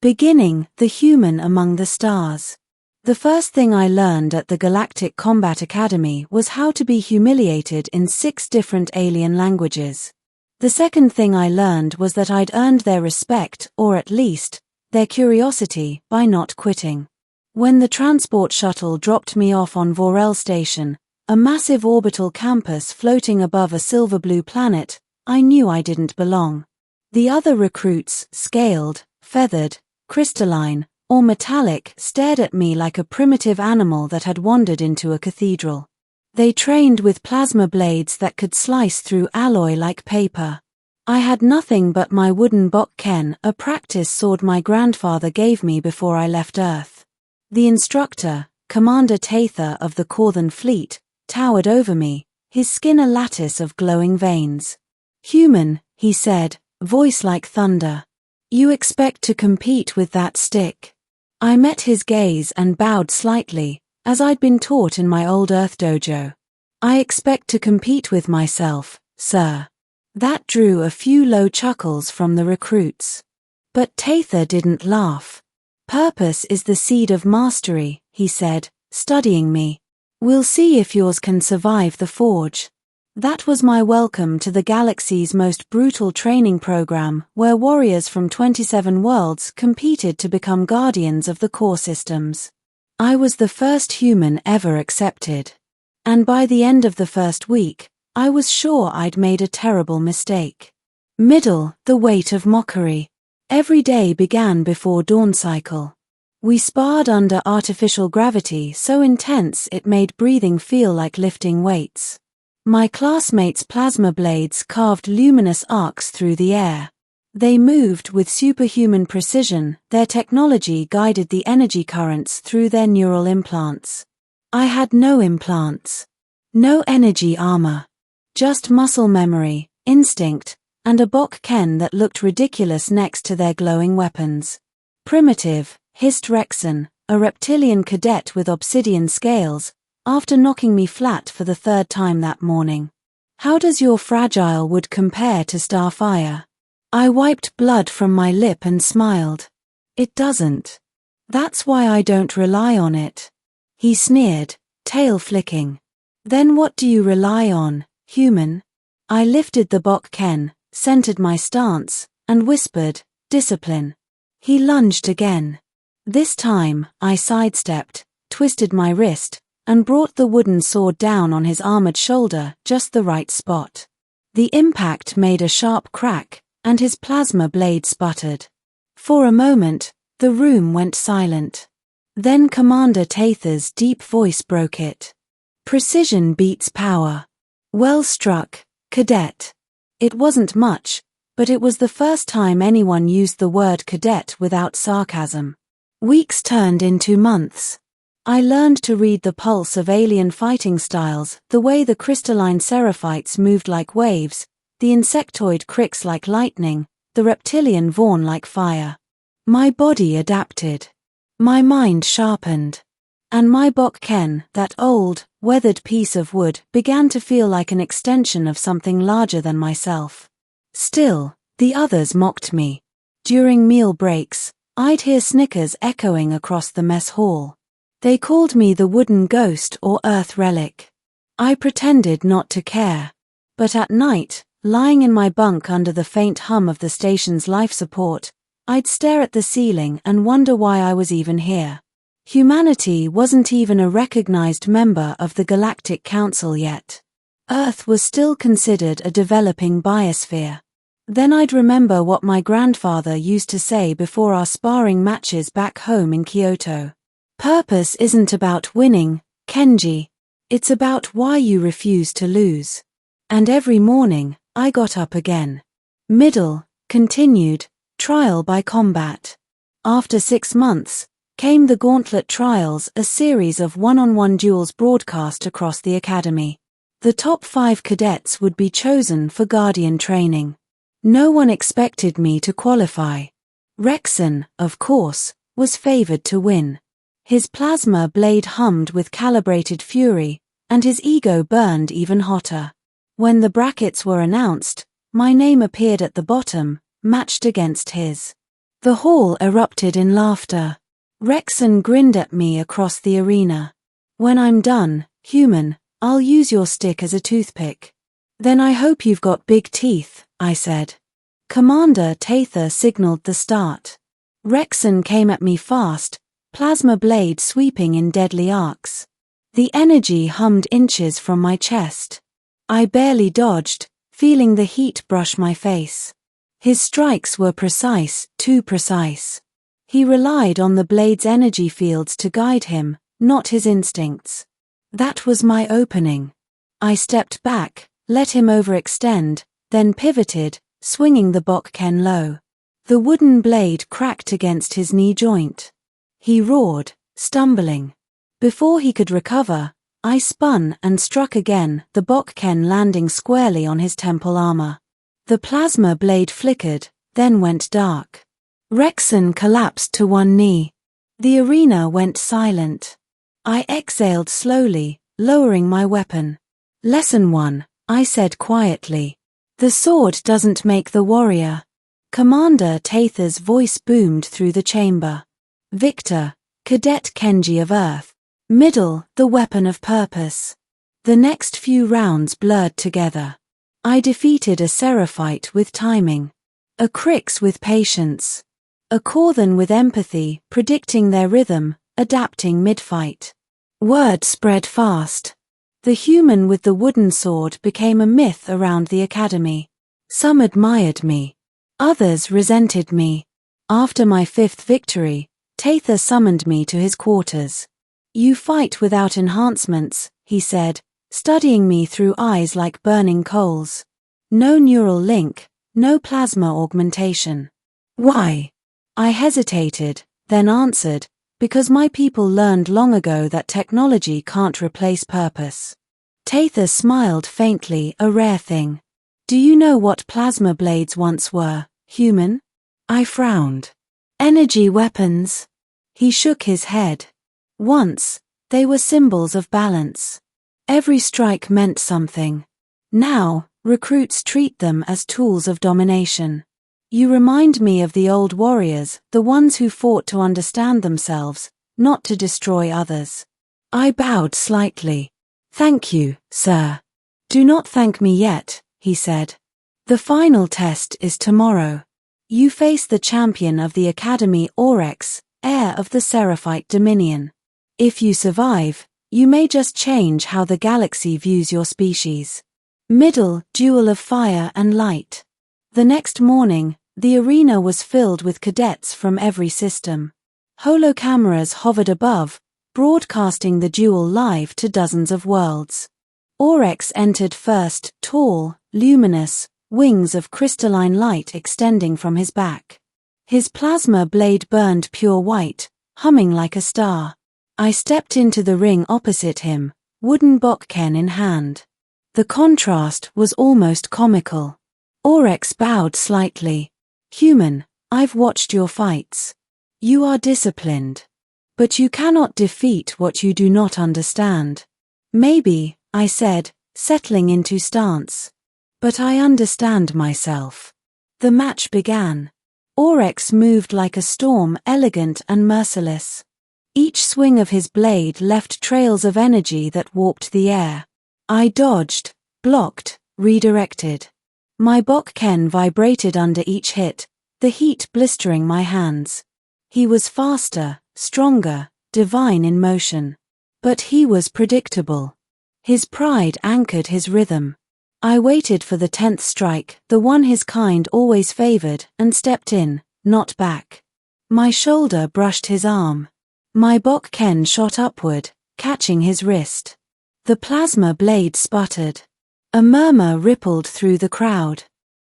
Beginning, the human among the stars. The first thing I learned at the Galactic Combat Academy was how to be humiliated in 6 different alien languages. The second thing I learned was that I'd earned their respect, or at least, their curiosity, by not quitting. When the transport shuttle dropped me off on Vorel Station, a massive orbital campus floating above a silver-blue planet, I knew I didn't belong. The other recruits, scaled, feathered, crystalline, or metallic, stared at me like a primitive animal that had wandered into a cathedral. They trained with plasma blades that could slice through alloy like paper. I had nothing but my wooden Bok-Ken, a practice sword my grandfather gave me before I left Earth. The instructor, Commander Tather of the Korthan Fleet, towered over me, his skin a lattice of glowing veins. "Human," he said, voice like thunder. "You expect to compete with that stick?" I met his gaze and bowed slightly, as I'd been taught in my old Earth dojo. "I expect to compete with myself, sir." That drew a few low chuckles from the recruits. But Tather didn't laugh. "Purpose is the seed of mastery," he said, studying me. "We'll see if yours can survive the forge." That was my welcome to the galaxy's most brutal training program, where warriors from 27 worlds competed to become guardians of the core systems. I was the first human ever accepted. And by the end of the first week, I was sure I'd made a terrible mistake. Middle, the weight of mockery. Every day began before dawn cycle. We sparred under artificial gravity so intense it made breathing feel like lifting weights. My classmates' plasma blades carved luminous arcs through the air. They moved with superhuman precision, their technology guided the energy currents through their neural implants. I had no implants. No energy armor. Just muscle memory, instinct, and a Bok-Ken that looked ridiculous next to their glowing weapons. "Primitive," hissed Rexon, a reptilian cadet with obsidian scales, after knocking me flat for the 3rd time that morning. "How does your fragile wood compare to starfire?" I wiped blood from my lip and smiled. "It doesn't. That's why I don't rely on it." He sneered, tail flicking. "Then what do you rely on, human?" I lifted the Bok-Ken, centered my stance, and whispered, "Discipline." He lunged again. This time, I sidestepped, twisted my wrist, and brought the wooden sword down on his armored shoulder, just the right spot. The impact made a sharp crack, and his plasma blade sputtered. For a moment, the room went silent. Then Commander Tather's deep voice broke it. "Precision beats power. Well struck, cadet." It wasn't much, but it was the first time anyone used the word cadet without sarcasm. Weeks turned into months. I learned to read the pulse of alien fighting styles, the way the crystalline seraphites moved like waves, the insectoid cricks like lightning, the reptilian Vaughn like fire. My body adapted. My mind sharpened. And my Bok-Ken, that old, weathered piece of wood, began to feel like an extension of something larger than myself. Still, the others mocked me. During meal breaks, I'd hear snickers echoing across the mess hall. They called me the wooden ghost or earth relic. I pretended not to care. But at night, lying in my bunk under the faint hum of the station's life support, I'd stare at the ceiling and wonder why I was even here. Humanity wasn't even a recognized member of the Galactic Council yet. Earth was still considered a developing biosphere. Then I'd remember what my grandfather used to say before our sparring matches back home in Kyoto. "Purpose isn't about winning, Kenji. It's about why you refuse to lose." And every morning, I got up again. Middle, continued, trial by combat. After 6 months, came the Gauntlet trials, a series of one-on-one duels broadcast across the academy. The top 5 cadets would be chosen for Guardian training. No one expected me to qualify. Rexon, of course, was favored to win. His plasma blade hummed with calibrated fury, and his ego burned even hotter. When the brackets were announced, my name appeared at the bottom, matched against his. The hall erupted in laughter. Rexon grinned at me across the arena. When I'm done, human, I'll use your stick as a toothpick. Then I hope you've got big teeth, I said. Commander Tather signaled the start. Rexon came at me fast, plasma blade sweeping in deadly arcs. The energy hummed inches from my chest. I barely dodged, feeling the heat brush my face. His strikes were precise, too precise. He relied on the blade's energy fields to guide him, not his instincts. That was my opening. I stepped back, let him overextend, then pivoted, swinging the Bokken low. The wooden blade cracked against his knee joint. He roared, stumbling. Before he could recover, I spun and struck again, the Bokken landing squarely on his temple armor. The plasma blade flickered, then went dark. Rexon collapsed to one knee. The arena went silent. I exhaled slowly, lowering my weapon. Lesson 1, I said quietly. The sword doesn't make the warrior. Commander Tather's voice boomed through the chamber. Victor, Cadet Kenji of Earth. Middle, the weapon of purpose. The next few rounds blurred together. I defeated a Seraphite with timing. A Crix with patience. A Korthan with empathy, predicting their rhythm, adapting mid-fight. Word spread fast. The human with the wooden sword became a myth around the academy. Some admired me. Others resented me. After my 5th victory, Tather summoned me to his quarters. You fight without enhancements, he said, studying me through eyes like burning coals. No neural link, no plasma augmentation. Why? I hesitated, then answered, because my people learned long ago that technology can't replace purpose. Tather smiled faintly, a rare thing. Do you know what plasma blades once were, human? I frowned. Energy weapons. He shook his head. Once, they were symbols of balance. Every strike meant something. Now, recruits treat them as tools of domination. You remind me of the old warriors, the ones who fought to understand themselves, not to destroy others. I bowed slightly. Thank you, sir. Do not thank me yet, he said. The final test is tomorrow. You face the champion of the Academy, Aurex, heir of the Seraphite Dominion. If you survive, you may just change how the galaxy views your species. Middle, duel of fire and light. The next morning, the arena was filled with cadets from every system. Holocameras hovered above, broadcasting the duel live to dozens of worlds. Aurex entered first, tall, luminous, wings of crystalline light extending from his back. His plasma blade burned pure white, humming like a star. I stepped into the ring opposite him, wooden Bokken in hand. The contrast was almost comical. Aurex bowed slightly. Human, I've watched your fights. You are disciplined. But you cannot defeat what you do not understand. Maybe, I said, settling into stance. But I understand myself. The match began. Aurex moved like a storm, elegant and merciless. Each swing of his blade left trails of energy that warped the air. I dodged, blocked, redirected. My Bokken vibrated under each hit, the heat blistering my hands. He was faster, stronger, divine in motion. But he was predictable. His pride anchored his rhythm. I waited for the 10th strike, the one his kind always favored, and stepped in, not back. My shoulder brushed his arm. My Bokken shot upward, catching his wrist. The plasma blade sputtered. A murmur rippled through the crowd.